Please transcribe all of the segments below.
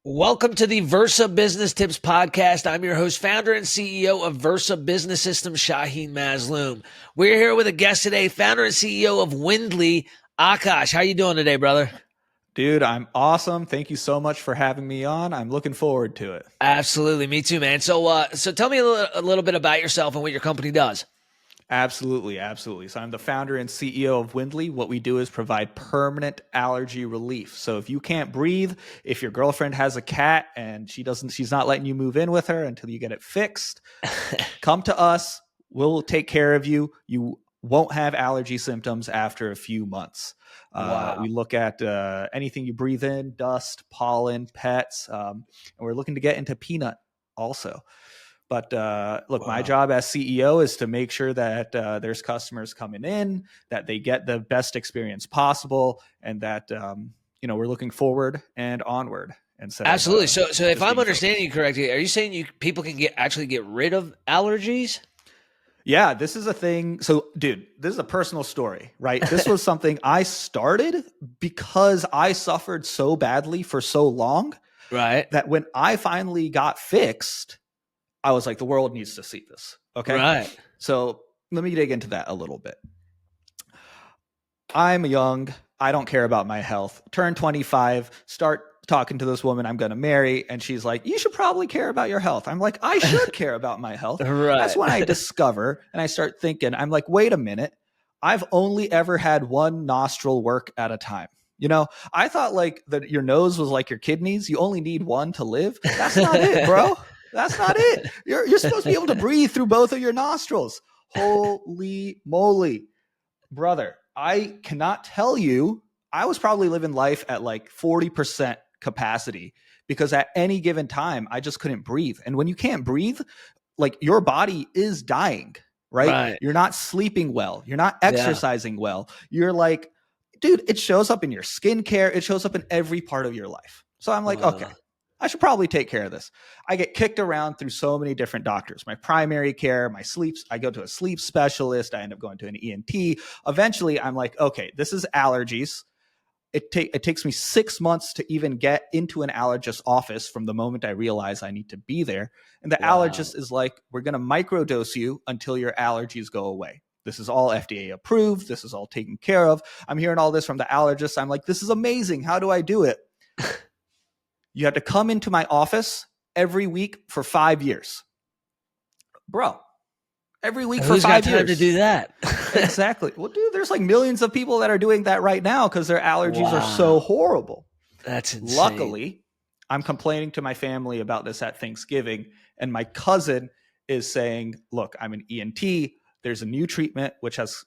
Welcome to the Versa Business Tips Podcast. I'm your host, founder, and CEO of Versa Business Systems, Shaheen Mazloom. We're here with a guest today, founder and CEO of Wyndly, Aakash. How you doing today, brother? Dude, I'm awesome. Thank you so much for having me on. I'm looking forward to it. Absolutely, me too, man. So tell me a little bit about yourself and what your company does. Absolutely. So I'm the founder and CEO of Wyndly. What we do is provide permanent allergy relief. So if you can't breathe, if your girlfriend has a cat and she's not letting you move in with her until you get it fixed, come to us. We'll take care of you. You won't have allergy symptoms after a few months. Wow. We look at anything you breathe in, dust, pollen, pets, and we're looking to get into peanut also. But look, my job as CEO is to make sure that there's customers coming in, that they get the best experience possible, and that we're looking forward and onward. Absolutely. So if I'm understanding focused. you correctly, are you saying people can actually get rid of allergies? Yeah, this is a thing. So, dude, this is a personal story, right? This was something I started because I suffered so badly for so long, Right. that when I finally got fixed, I was like, the world needs to see this. Okay. Right. So let me dig into that a little bit. I'm young. I don't care about my health. Turn 25, start talking to this woman I'm going to marry. And she's like, you should probably care about your health. I'm like, I should care about my health. Right. That's when I discover and I start thinking, I'm like, wait a minute. I've only ever had one nostril work at a time. I thought like that your nose was like your kidneys. You only need one to live. That's not it, bro. That's not it. You're supposed to be able to breathe through both of your nostrils. Holy moly, brother. I cannot tell you. I was probably living life at like 40% capacity because at any given time, I just couldn't breathe. And when you can't breathe, like your body is dying, right? Right. You're not sleeping well. You're not exercising well. You're like, dude, it shows up in your skincare. It shows up in every part of your life. So I'm like, okay, I should probably take care of this. I get kicked around through so many different doctors. My primary care, my sleeps, I go to a sleep specialist. I end up going to an ENT. Eventually, I'm like, okay, this is allergies. It takes me 6 months to even get into an allergist's office from the moment I realize I need to be there. And the allergist is like, we're going to microdose you until your allergies go away. This is all FDA approved. This is all taken care of. I'm hearing all this from the allergist. I'm like, this is amazing. How do I do it? You have to come into my office every week for 5 years. Bro, every week for 5 years. Who's got time to do that? Exactly. Well, dude, there's like millions of people that are doing that right now because their allergies are so horrible. That's insane. Luckily, I'm complaining to my family about this at Thanksgiving, and my cousin is saying, look, I'm an ENT. There's a new treatment which has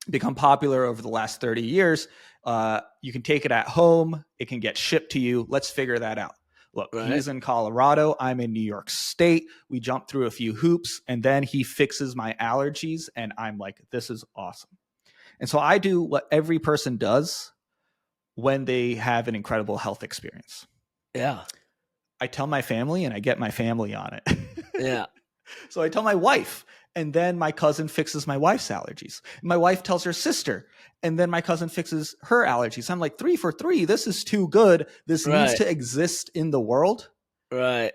become popular over the last 30 years. You can take it at home. It can get shipped to you. Let's figure that out. Look, he's in Colorado. I'm in New York State. We jumped through a few hoops, and then he fixes my allergies, and I'm like, this is awesome. And so I do what every person does when they have an incredible health experience. Yeah. I tell my family, and I get my family on it. Yeah. So I tell my wife, and then my cousin fixes my wife's allergies. My wife tells her sister, and then my cousin fixes her allergies. I'm like, 3 for 3. This is too good. This needs to exist in the world. Right.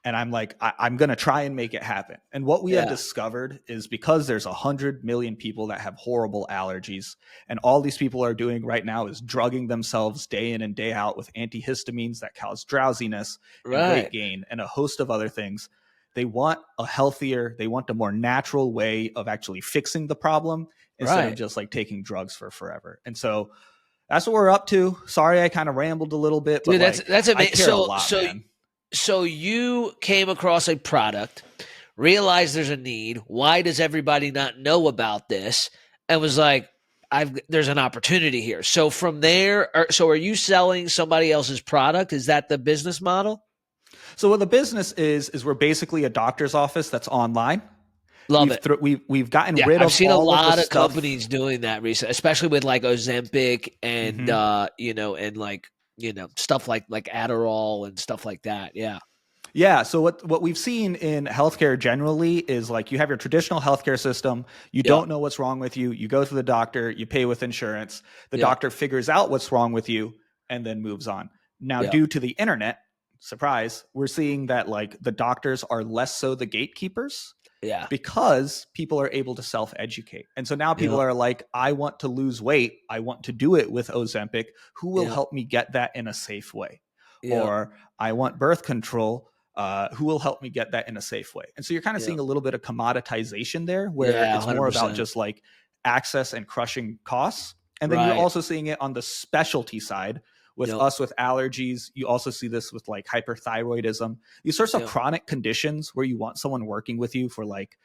And I'm like, I'm going to try and make it happen. And what we have discovered is because there's 100 million people that have horrible allergies, and all these people are doing right now is drugging themselves day in and day out with antihistamines that cause drowsiness and weight gain and a host of other things. They want they want a more natural way of actually fixing the problem instead of just like taking drugs for forever. And so that's what we're up to. Sorry, I kind of rambled a little bit, but dude, that's amazing. I care a lot, man. So you came across a product, realized there's a need. Why does everybody not know about this? And was like, there's an opportunity here. So from there, are you selling somebody else's product? Is that the business model? So what the business is we're basically a doctor's office that's online. Love it. We've gotten rid of. I've seen a lot of stuff. companies doing that recently, especially with like Ozempic and and like stuff like Adderall and stuff like that. Yeah. Yeah. So what we've seen in healthcare generally is like you have your traditional healthcare system. You don't know what's wrong with you. You go to the doctor. You pay with insurance. The doctor figures out what's wrong with you and then moves on. Now, Yeah. due to the internet, surprise, we're seeing that like the doctors are less so the gatekeepers Yeah. because people are able to self-educate. And so now people Yep. are like, I want to lose weight. I want to do it with Ozempic. Who will Yep. help me get that in a safe way? Yep. Or I want birth control. Who will help me get that in a safe way? And so you're kind of Yep. seeing a little bit of commoditization there where Yeah. it's more about 100%. just like access and crushing costs. And then you're Right. also seeing it on the specialty side with Yep. us with allergies. You also see this with like hyperthyroidism, these sorts of Yep. chronic conditions where you want someone working with you for like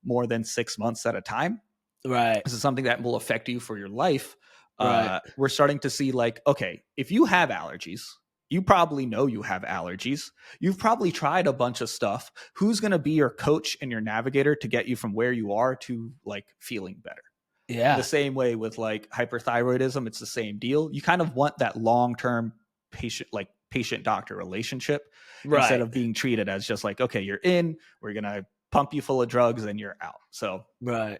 more than 6 months at a time. Right. This is something that will affect you for your life. Right. We're starting to see like, okay, if you have allergies, you probably know you have allergies. You've probably tried a bunch of stuff. Who's going to be your coach and your navigator to get you from where you are to like feeling better? In the Yeah. same way with like hyperthyroidism, it's the same deal. You kind of want that long-term patient doctor relationship instead Right. of being treated as just like, okay, you're in, we're going to pump you full of drugs and you're out. So Right.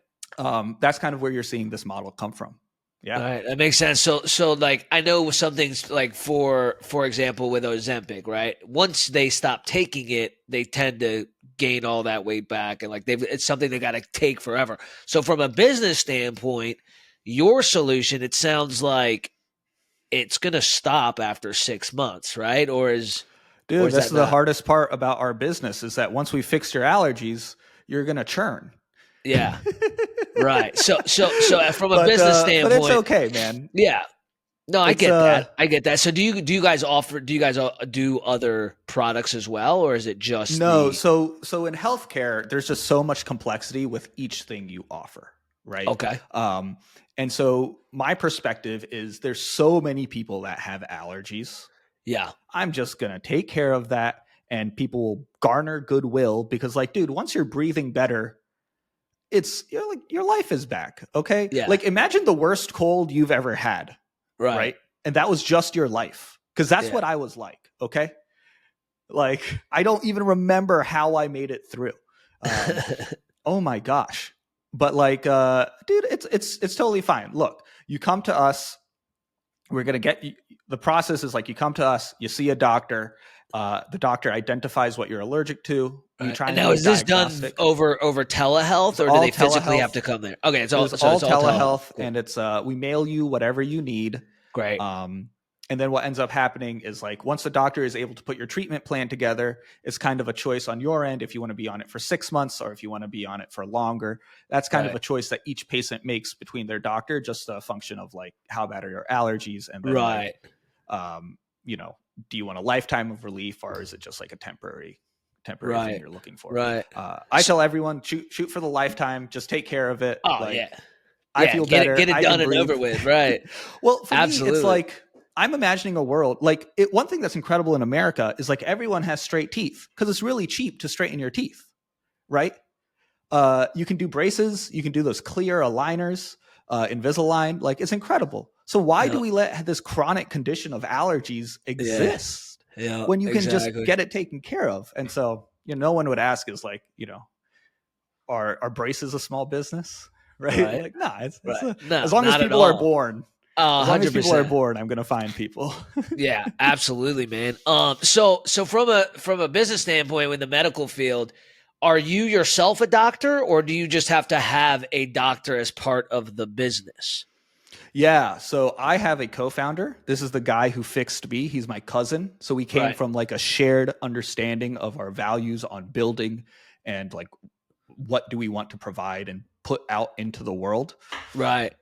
that's kind of where you're seeing this model come from. All Yeah. right, that makes sense. So like I know some things like for example with Ozempic, right? Once they stop taking it, they tend to gain all that weight back, and like it's something they got to take forever. So from a business standpoint, your solution, it sounds like it's gonna stop after 6 months, right? Or Dude, is this that is the not? hardest part about our business is that once we fix your allergies, you're going to churn. Yeah, right. So from a business But it's standpoint, okay, man. yeah. No, I It's get that. I get that. So do you guys offer do you guys do other products as well, or is it just no, the so in healthcare, there's just so much complexity with each thing you offer, right? okay? Um, and so my perspective is there's so many people that have allergies. Yeah. I'm just gonna take care of that, and people will garner goodwill because, like, dude, once you're breathing better, you're like your life is back. Okay, Yeah. like imagine the worst cold you've ever had, Right. right? And that was just your life, because that's Yeah. what I was like. Okay, like I don't even remember how I made it through. Oh my gosh. But like dude, it's totally fine. Look, you come to us, we're going to get you, the process is like you come to us, you see a doctor, the doctor identifies what you're allergic to, we Right. try And and do now a is this done diagnostic. over telehealth, It's or do all they physically have telehealth. to come there? Okay, It is so all it's all telehealth. telehealth, Cool. and it's we mail you whatever you need. Great. Um, and then what ends up happening is like once the doctor is able to put your treatment plan together, it's kind of a choice on your end if you want to be on it for 6 months or if you want to be on it for longer. That's kind of Right. a choice that each patient makes between their doctor, just a function of like how bad are your allergies, and then like Right. um, you know, do you want a lifetime of relief or is it just like a temporary thing Right. you're looking for? Right. I S tell everyone shoot for the lifetime, just take care of it. Oh, Like yeah. I Yeah, feel better, get it I can done and breathe. over with, right. Well, for me, it's Absolutely. like I'm imagining a world like one thing that's incredible in America is like everyone has straight teeth because it's really cheap to straighten your teeth, right? You can do braces, you can do those clear aligners, Invisalign, like it's incredible. So why do Yep. we let this chronic condition of allergies Yeah. exist Yeah, when you can just exactly. get it taken care of? And so, no one would ask is like, are braces a small business? Right? Right. Like, nah, Right. as No, long as not at people are all. born, Oh, as long as people are 100%. born, I'm going to find people. Yeah, absolutely, man. So from a business standpoint, in the medical field, are you yourself a doctor, or do you just have to have a doctor as part of the business? Yeah. So I have a co-founder. This is the guy who fixed me. He's my cousin. So we came Right. from like a shared understanding of our values on building and like what do we want to provide and put out into the world. Right.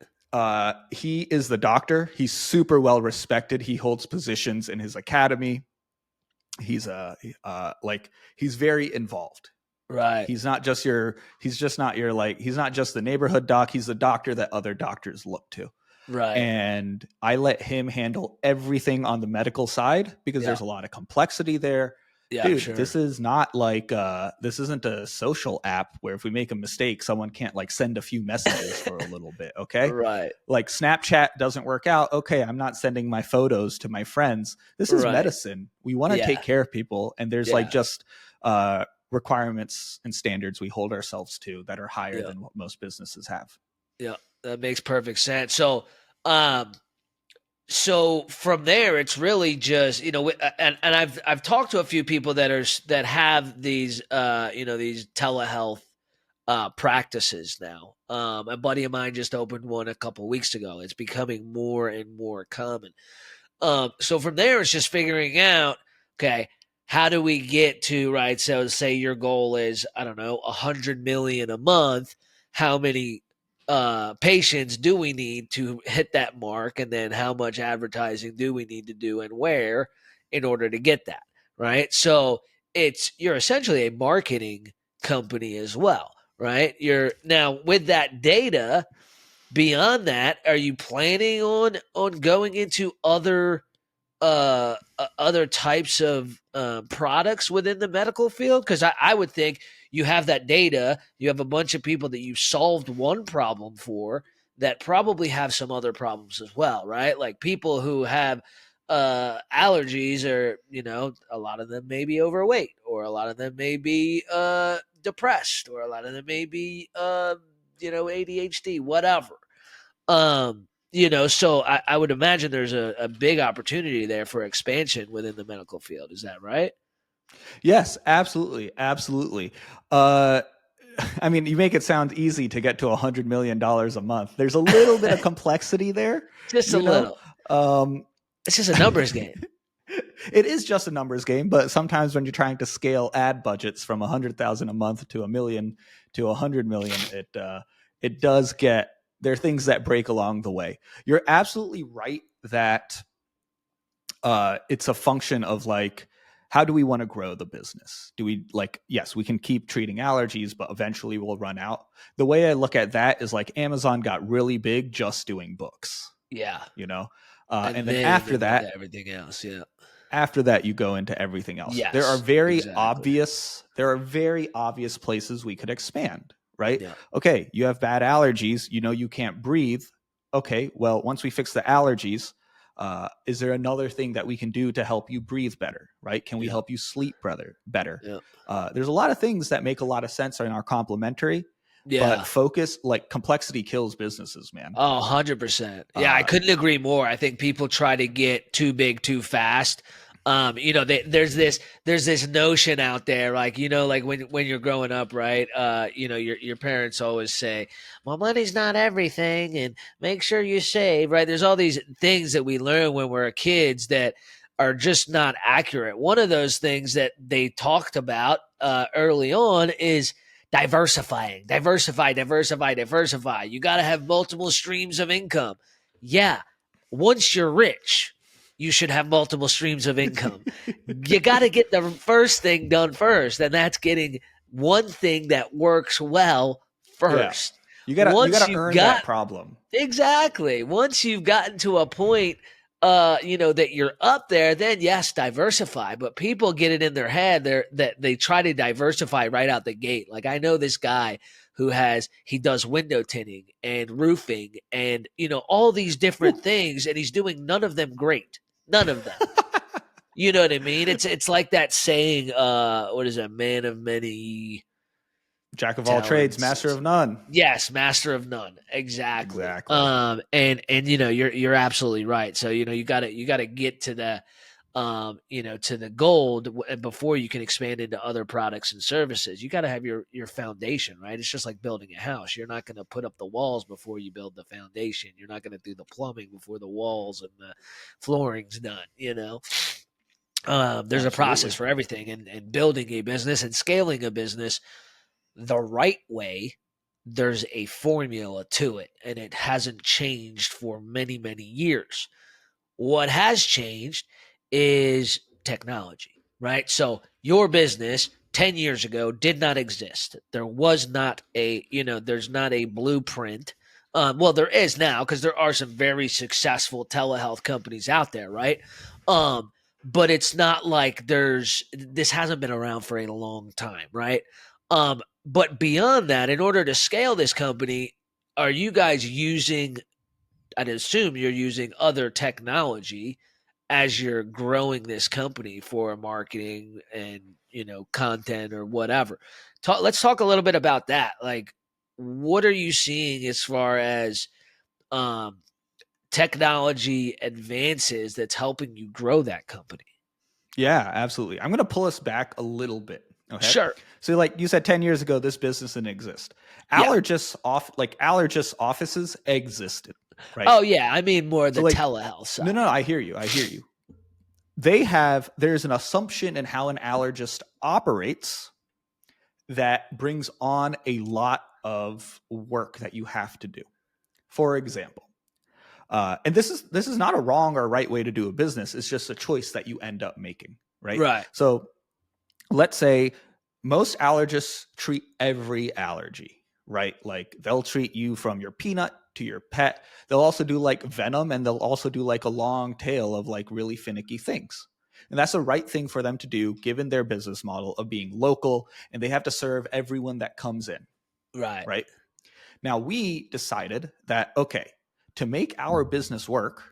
He is the doctor. He's super well respected. He holds positions in his academy. He's like he's very involved. Right. He's just not your like he's not just the neighborhood doc. He's the doctor that other doctors look to. Right. And I let him handle everything on the medical side because Yeah. there's a lot of complexity there. Yeah, I'm Dude, sure. this is not like this isn't a social app where if we make a mistake, someone can't like send a few messages for a little bit. Okay. Right. Like Snapchat doesn't work out. Okay, I'm not sending my photos to my friends. This is Right. medicine. We want to Yeah. take care of people. And there's like Yeah. just requirements and standards we hold ourselves to that are higher Yeah. than what most businesses have. Yeah. That makes perfect sense. So, um, So from there, it's really just, and I've talked to a few people that have these these telehealth practices now. A buddy of mine just opened one a couple weeks ago. It's becoming more and more common. So from there, it's just figuring out, okay, how do we get to, right? So say your goal is, I don't know, 100 million a month. How many patients do we need to hit that mark? And then how much advertising do we need to do and where in order to get that, right? So you're essentially a marketing company as well, right? You're now with that data. Beyond that, are you planning on going into other types of products within the medical field? Because I would think you have that data, you have a bunch of people that you solved one problem for that probably have some other problems as well, right? Like people who have allergies, or a lot of them may be overweight, or a lot of them may be depressed, or a lot of them may be ADHD, whatever. So I would imagine there's a big opportunity there for expansion within the medical field. Is that right? Yes, absolutely, absolutely. Uh, I mean, you make it sound easy to get to $100 million a month. There's a little bit of complexity there, Just a you know. little. Um, It's just a numbers game. it is just a numbers game, but sometimes when you're trying to scale ad budgets from 100,000 a month to a million to 100 million, it does get there are things that break along the way. You're absolutely right that it's a function of like, how do we want to grow the business? Do we like, yes, we can keep treating allergies, but eventually we'll run out. The way I look at that is like Amazon got really big just doing books, Yeah. you know? And And then then they went to everything else. Yeah. after that you go into everything else. Yes, exactly. There are very obvious places we could expand, right? Yeah. Okay, you have bad allergies, you know you can't breathe. Okay, well, once we fix the allergies, is there another thing that we can do to help you breathe better, right? Can we Yeah. help you sleep better? Yeah. There's a lot of things that make a lot of sense and are complementary, but Yeah. focus, like complexity kills businesses, man. Oh, 100%. Yeah, I uh, couldn't agree more. I think people try to get too big too fast. There's this notion out there, like, like when you're growing up, right? Your parents always say, "Well, money's not everything, and make sure you save." Right? There's all these things that we learn when we're kids that are just not accurate. One of those things that they talked about early on is diversify. You got to have multiple streams of income. Yeah, once you're rich, you should have multiple streams of income. You got to get the first thing done first, and that's getting one thing that works well yeah, first. you Once gotta you've earn that got problem. Exactly. Once you've gotten to a point, that you're up there, then yes, diversify. But people get it in their head that they try to diversify right out the gate. Like I know this guy he does window tinting and roofing and all these different Whew. things, and he's doing none of them great. None of them. You know what I mean? It's like that saying, what is it, man of many Jack of all trades, master talents. of none. Yes, master of none. Exactly. Exactly. And you're absolutely right. So you gotta get to the gold before you can expand into other products and services. You got to have your foundation, right? It's just like building a house. You're not going to put up the walls before you build the foundation. You're not going to do the plumbing before the walls and the flooring's done. There's a process Absolutely. for everything, and building a business and scaling a business the right way, there's a formula to it, and it hasn't changed for many, many years. What has changed is technology, right? So your business 10 years ago did not exist. There was not there's not a blueprint. Well, there is now because there are some very successful telehealth companies out there, right? Um, but it's not like this hasn't been around for a long time, right? But beyond that, in order to scale this company, are you guys using, I'd assume you're using other technology as you're growing this company for marketing and content or whatever. Let's talk a little bit about that. Like, what are you seeing as far as um, technology advances that's helping you grow that company? Yeah, absolutely. I'm going to pull us back a little bit. Okay. Sure. So like you said, 10 years ago, this business didn't exist. Yeah. Allergist offices existed, right? Oh, yeah. I mean more So the like, telehealth side. no, I hear you. There's an assumption in how an allergist operates that brings on a lot of work that you have to do. For example, and this is not a wrong or right way to do a business. It's just a choice that you end up making, right? Right. So let's say most allergists treat every allergy, right? Like they'll treat you from your peanut to your pet. They'll also do like venom, and they'll also do like a long tail of like really finicky things. And that's the right thing for them to do given their business model of being local, and they have to serve everyone that comes in, Right. right? Now we decided that, okay, to make our business work,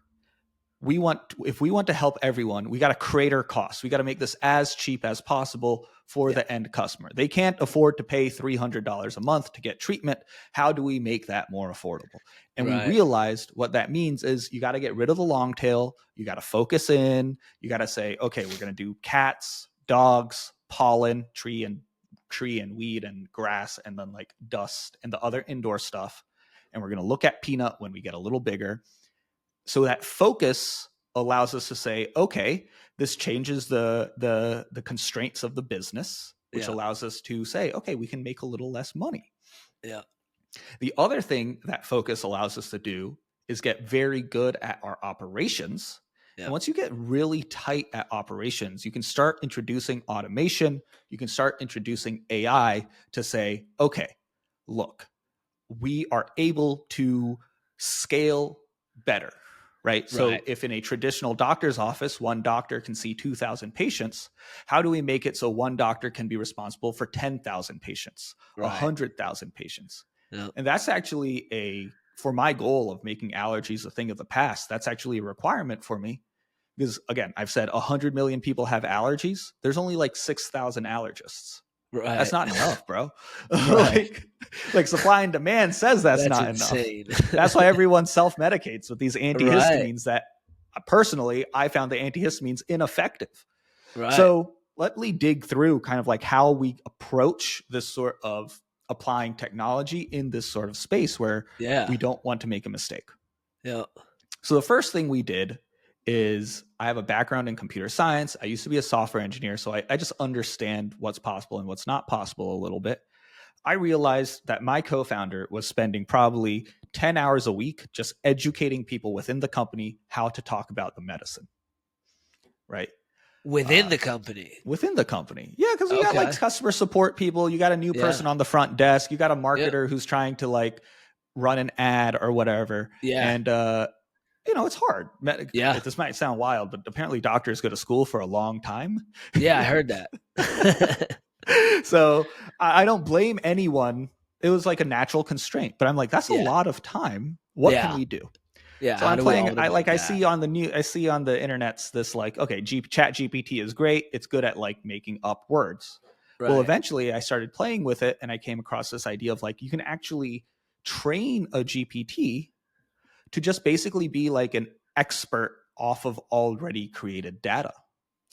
if we want to help everyone, we got to crater costs. We got to make this as cheap as possible for the end customer. They can't afford to pay $300 a month to get treatment. How do we make that more affordable? And we Right. realized what that means is you got to get rid of the long tail. You got to focus in. You got to say, okay, we're going to do cats, dogs, pollen, tree and weed and grass, and then like dust and the other indoor stuff. And we're going to look at peanut when we get a little bigger. So that focus allows us to say, okay, this changes the constraints of the business, which Yeah. allows us to say, okay, we can make a little less money. Yeah. The other thing that focus allows us to do is get very good at our operations. Yeah. And once you get really tight at operations, you can start introducing automation. You can start introducing AI to say, okay, look, we are able to scale better, right? So Right. if in a traditional doctor's office, one doctor can see 2,000 patients, how do we make it so one doctor can be responsible for 10,000 patients, Right. 100,000 patients? Yeah. And that's actually for my goal of making allergies a thing of the past, that's actually a requirement for me. Because again, I've said 100 million people have allergies. There's only like 6,000 allergists. Right. That's not enough, bro. Right. like supply and demand says that's That's not enough. insane. That's why everyone self-medicates with these Right. antihistamines that personally I found the antihistamines ineffective. Right. So let me dig through kind of like how we approach this sort of applying technology in this sort of space where Yeah. we don't want to make a mistake. Yeah. So the first thing we did is I have a background in computer science. I used to be a software engineer, so I just understand what's possible and what's not possible a little bit. I realized that my co-founder was spending probably 10 hours a week just educating people within the company how to talk about the medicine, right? Within the company. Within the company. Yeah, because you got like customer support people, you got a new person on the front desk, you got a marketer who's trying to like run an ad or whatever. Yeah. And it's hard. Yeah. This might sound wild, but apparently doctors go to school for a long time. Yeah, I heard that. So I don't blame anyone. It was like a natural constraint, but I'm like, that's a lot of time. What can we do? Yeah. So I'm playing. I see on the internets this like, okay, Chat GPT is great. It's good at like making up words. Right. Well, eventually I started playing with it, and I came across this idea of like you can actually train a GPT to just basically be like an expert off of already created data.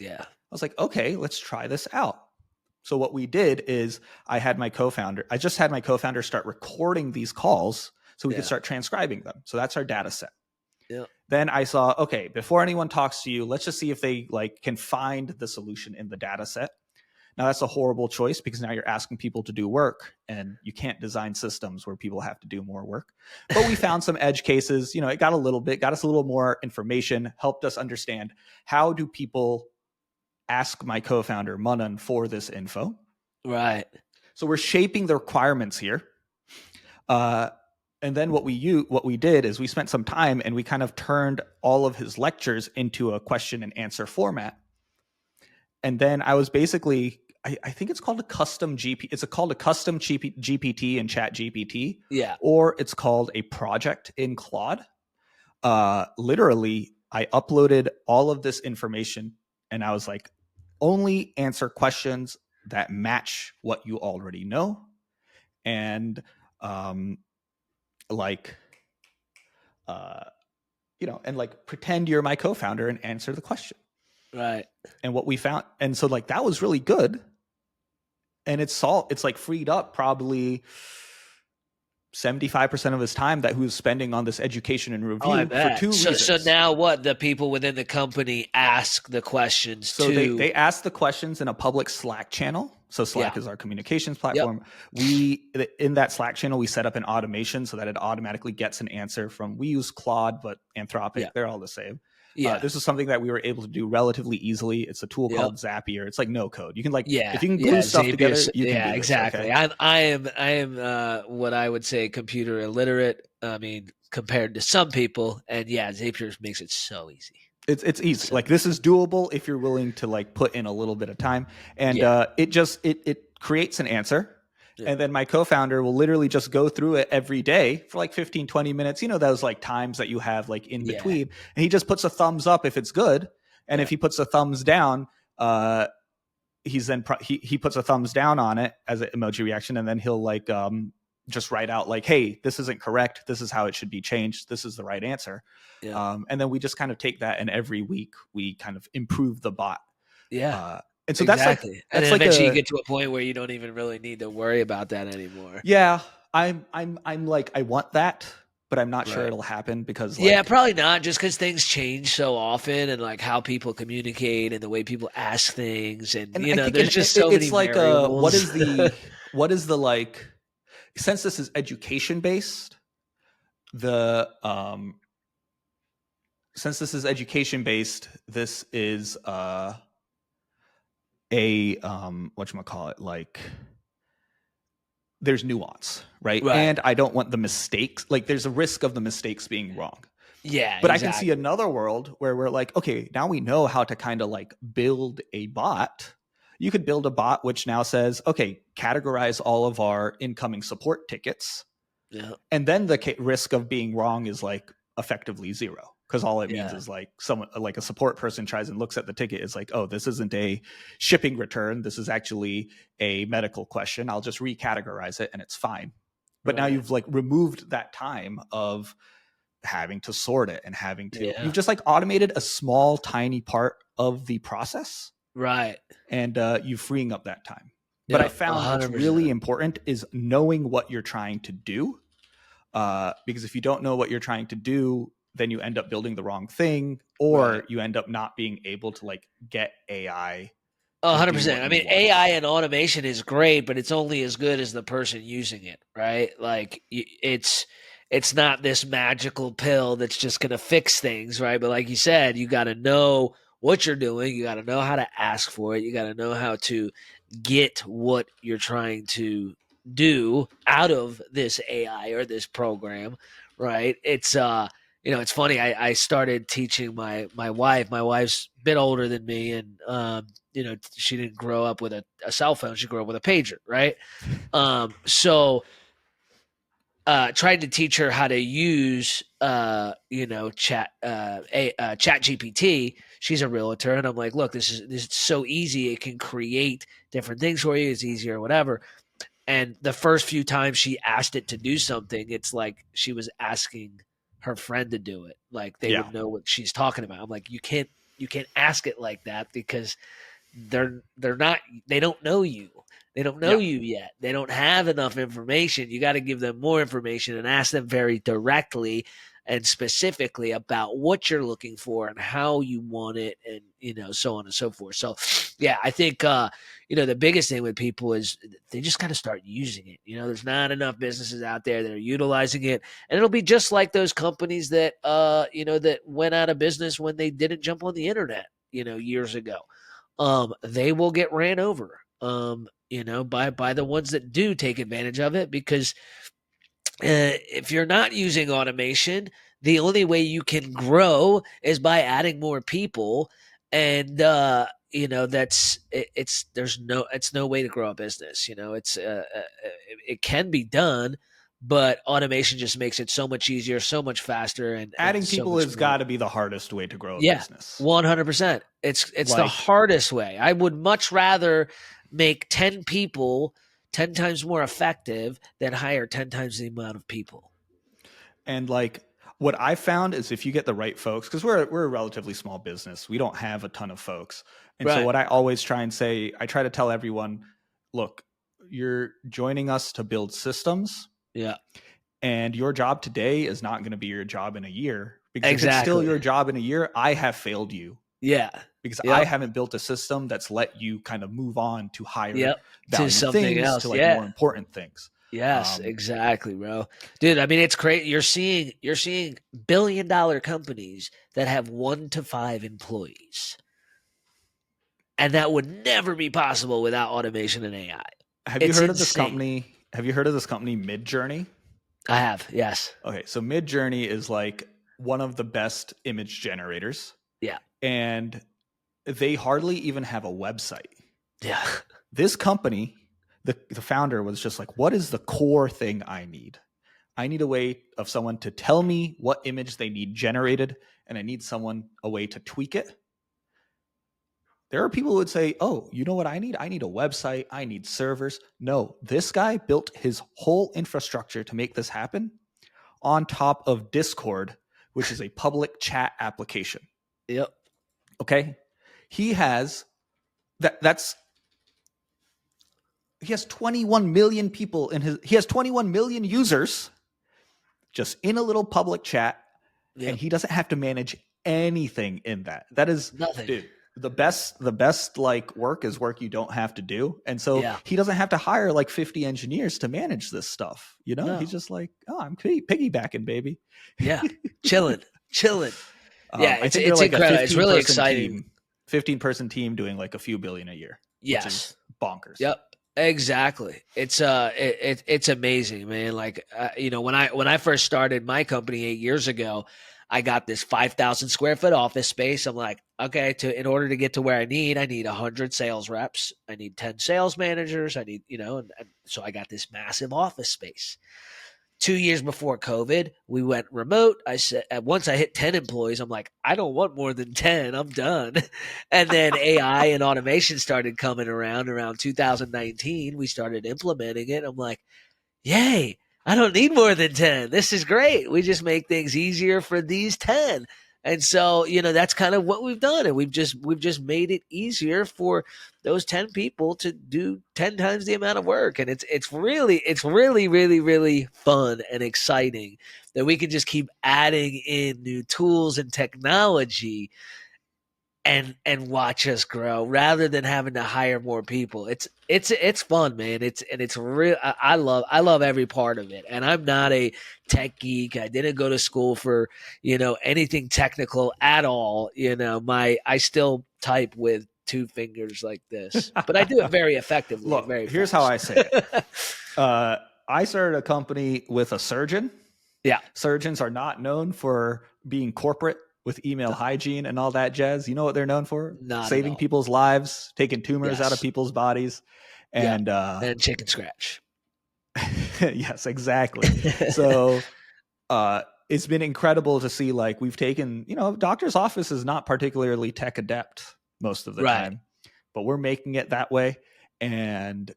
Yeah. I was like, okay, let's try this out. So what we did is I just had my co-founder start recording these calls so we could start transcribing them. So that's our data set. Yeah. Then I saw, okay, before anyone talks to you, let's just see if they like can find the solution in the data set. Now that's a horrible choice because now you're asking people to do work, and you can't design systems where people have to do more work. But we found some edge cases. It got us a little more information, helped us understand how do people ask my co-founder Manan for this info. Right. So we're shaping the requirements here. And then what we did is we spent some time and we kind of turned all of his lectures into a question and answer format. And then I was basically, I think it's called a custom GPT. It's called a custom GPT in Chat GPT. Yeah. Or it's called a project in Claude. Literally, I uploaded all of this information and I was like, only answer questions that match what you already know. And and like pretend you're my co-founder and answer the question. Right. And what we found, and so like that was really good. And it's like freed up probably 75% of his time that he was spending on this education and Oh, I review for bet. two So reasons. now what? The people within the company ask the questions So to. they ask the questions in a public Slack channel. So Yeah. Slack is our communications Yep. platform. We in that Slack channel we set up an automation so that it automatically gets an answer from. We use Claude, but Anthropic, Yeah. they're all the same. Yeah. This is something that we were able to do relatively easily. It's a tool Yep. called Zapier. It's like no code. You can like Yeah. if you can glue Yeah. stuff together, you can Yeah. do this. Exactly. Okay. I am what I would say computer illiterate. I mean, compared to some people, and yeah, Zapier makes it so easy. It's easy. So Like this is doable if you're willing to like put in a little bit of time, and yeah. it creates an answer. Yeah. And then my co-founder will literally just go through it every day for like 15, 20 minutes. Those like times that you have like in Yeah. between. And he just puts a thumbs up if it's good. And if he puts a thumbs down, he's then he puts a thumbs down on it as an emoji reaction. And then he'll like just write out like, hey, this isn't correct. This is how it should be changed. This is the right answer. Yeah. And then we just kind of take that, and every week we kind of improve the bot. Yeah. And so exactly. And then like eventually you get to a point where you don't even really need to worry about that anymore. Yeah, I'm like I want that, but I'm not sure Right. it'll happen because Yeah, like probably not. Just because things change so often, and like how people communicate and the way people ask things, and and I think there's just so many it's like variables. what is the like since this is education based, the since this is education based, this is a whatchamacallit, like there's nuance, right? Right. And I don't want the mistakes, like there's a risk of the mistakes being wrong. Yeah, But exactly. I can see another world where we're like, okay, now we know how to kind of like build a bot. You could build a bot which now says, okay, categorize all of our incoming support tickets. Yeah. And then the risk of being wrong is like effectively zero. Because all it means is like someone like a support person tries and looks at the ticket, is like, oh, this isn't a shipping return. This is actually a medical question. I'll just recategorize it and it's fine. But now you've like removed that time of having to sort it and having to you've just like automated a small tiny part of the process, right? And you freeing up that time. But I found 100%. what's really important is knowing what you're trying to do, because if you don't know what you're trying to do, then you end up building the wrong thing, or you end up not being able to like get AI 100%. I mean, AI and automation is great, but it's only as good as the person using it, right? Like it's not this magical pill that's just going to fix things, right? But like you said, you got to know what you're doing. You got to know how to ask for it. You got to know how to get what you're trying to do out of this AI or this program, right? It's it's funny. I started teaching my wife. My wife's a bit older than me, and she didn't grow up with a cell phone. She grew up with a pager, right? So tried to teach her how to use chat GPT. She's a realtor, and I'm like, look, this is so easy. It can create different things for you. It's easier, or whatever. And the first few times she asked it to do something, it's like she was asking her friend to do it. Like they would know what she's talking about. I'm like, you can't ask it like that, because they don't know you. They don't know you yet. They don't have enough information. You got to give them more information and ask them very directly and specifically about what you're looking for and how you want it, and so on and so forth. So yeah, I think the biggest thing with people is they just got to start using it. There's not enough businesses out there that are utilizing it, and it'll be just like those companies that that went out of business when they didn't jump on the internet years ago. They will get ran over by the ones that do take advantage of it, because if you're not using automation, the only way you can grow is by adding more people. And it's no way to grow a business. It can be done, but automation just makes it so much easier, so much faster, and adding so people has got to be the hardest way to grow a business. 100%. It's the hardest way. I would much rather make 10 people 10 times more effective than hire 10 times the amount of people. And like What I found is if you get the right folks, because we're a relatively small business, we don't have a ton of folks. And so Right. what I always try and say, I try to tell everyone, look, you're joining us to build systems, Yeah. and your job today is not going to be your job in a year. Because if it's still Exactly. your job in a year, I have failed you Yeah. because I Yep. haven't built a system that's let you kind of move on to higher Yep. To value something things, to else. like Yeah. more important things. Yes, Um, exactly, bro. Dude, I mean it's great. You're seeing billion-dollar companies that have 1 to 5 employees. And that would never be possible without automation and AI. have you It's heard of this insane. company? Have you heard of this company, Midjourney? I have. Yes. Okay, so Midjourney is like one of the best image generators, Yeah. and they hardly even have a website. Yeah. This company, the founder was just like, what is the core thing I need? I need a way of someone to tell me what image they need generated, and I need a way to tweak it. There are people who would say, oh, you know what I need? I need a website. I need servers. No, this guy built his whole infrastructure to make this happen on top of Discord, which is a public chat application. Yep. Okay. He has that's he has 21 million people he has 21 million users just in a little public chat, and Yep. he doesn't have to manage anything in that. That is, Nothing. dude, the best like work is work you don't have to do. And so Yeah. he doesn't have to hire like 50 engineers to manage this stuff. He's No. just like, oh, I'm piggybacking, baby. Yeah. Chilling. Chilling. Yeah, I it's think they're it's like a incredible. It's 15 really person exciting. team, 15-person team doing like a few billion a year, which Yes. is bonkers. Yep. Exactly. It's amazing, man. Like when I first started my company 8 years ago, I got this 5,000 square foot office space. I'm like, okay, in order to get to where I need 100 sales reps. I need 10 sales managers. I need and so I got this massive office space. 2 years before COVID, we went remote. I said, once I hit 10 employees, I'm like, I don't want more than 10. I'm done. And then AI and automation started coming around 2019. We started implementing it. I'm like, yay, I don't need more than 10. This is great. We just make things easier for these 10. And so, that's kind of what we've done. And we've just made it easier for those 10 people to do 10 times the amount of work. And it's really, really, really fun and exciting that we can just keep adding in new tools and technology and watch us grow rather than having to hire more people. It's fun, man. It's real. I love every part of it. And I'm not a tech geek. I didn't go to school for anything technical at all. I still type with 2 fingers like this, but I do it very effectively and Look, very here's how I say it. fast. I started a company with a surgeon. Yeah, Surgeons are not known for being corporate with email hygiene and all that jazz. You know what they're known for? not at Saving all. people's lives, taking tumors out of Yes. people's bodies. Yeah. And And chicken scratch. yes, exactly. So it's been incredible to see, like, we've taken, doctor's office is not particularly tech adept most of the Right. time, but we're making it that way. And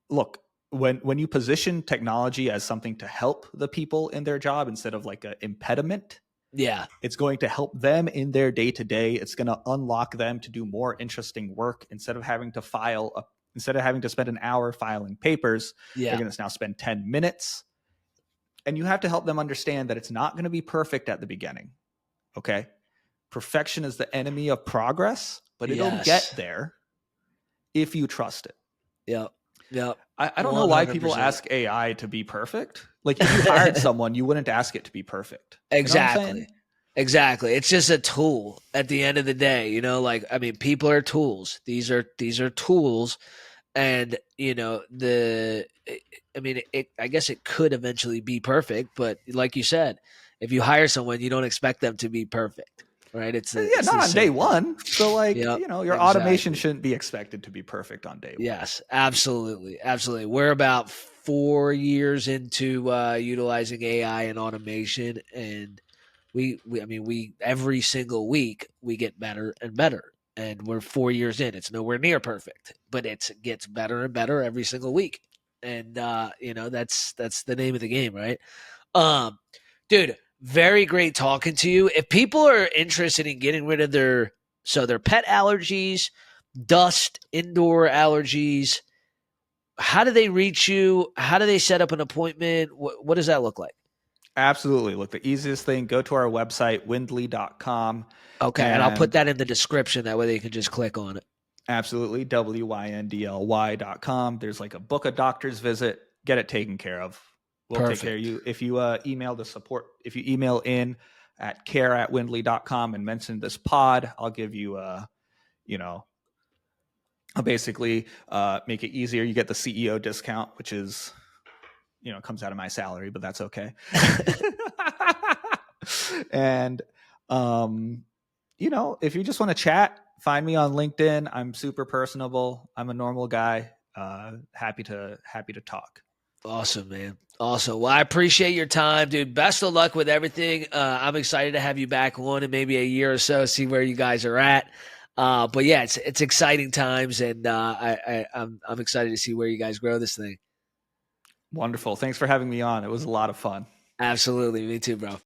look, when you position technology as something to help the people in their job instead of like an impediment, Yeah. it's going to help them in their day to day. It's going to unlock them to do more interesting work instead of having to spend an hour filing papers. They're Yeah. going to now spend 10 minutes. And you have to help them understand that it's not going to be perfect at the beginning. Okay. Perfection is the enemy of progress, but it'll get Yes. there if you trust it. Yep. Yep. I don't know why people 100%. ask AI to be perfect. Like, if you hired someone, you wouldn't ask it to be perfect. You know what I'm saying? Exactly. Exactly. It's just a tool at the end of the day, like I mean people are tools. These are tools and I mean I guess it could eventually be perfect, but like you said, if you hire someone you don't expect them to be perfect, right? Yeah, It's not the on day same thing. one. So, like, Yep. your automation Exactly. shouldn't be expected to be perfect on day one. Yes, absolutely, absolutely. We're about 4 years into utilizing AI and automation, and I mean, we every single week we get better and better, and we're 4 years in. It's nowhere near perfect, but it gets better and better every single week, and that's the name of the game, right? Um, dude, very great talking to you. If people are interested in getting rid of their pet allergies, dust, indoor allergies, how do they reach you? How do they set up an appointment? What does that look like? Absolutely. Look, the easiest thing, go to our website, wyndly.com. Okay, and I'll put And that in the description. That way they can just click on it. absolutely, wyndly.com. There's like a book a doctor's visit, get it taken care of. We'll Perfect. take care of you. If you email the support, if you email in at care@wyndly.com and mention this pod, I'll give you I'll basically make it easier. You get the CEO discount, which is, comes out of my salary, but that's okay. And, if you just want to chat, find me on LinkedIn. I'm super personable. I'm a normal guy. Happy to talk. Awesome, man. Awesome. Well, I appreciate your time, dude. Best of luck with everything. I'm excited to have you back on in maybe a year or so, see where you guys are at. But yeah, it's exciting times, and I'm excited to see where you guys grow this thing. Wonderful. Thanks for having me on. It was a lot of fun. Absolutely. Me too, bro.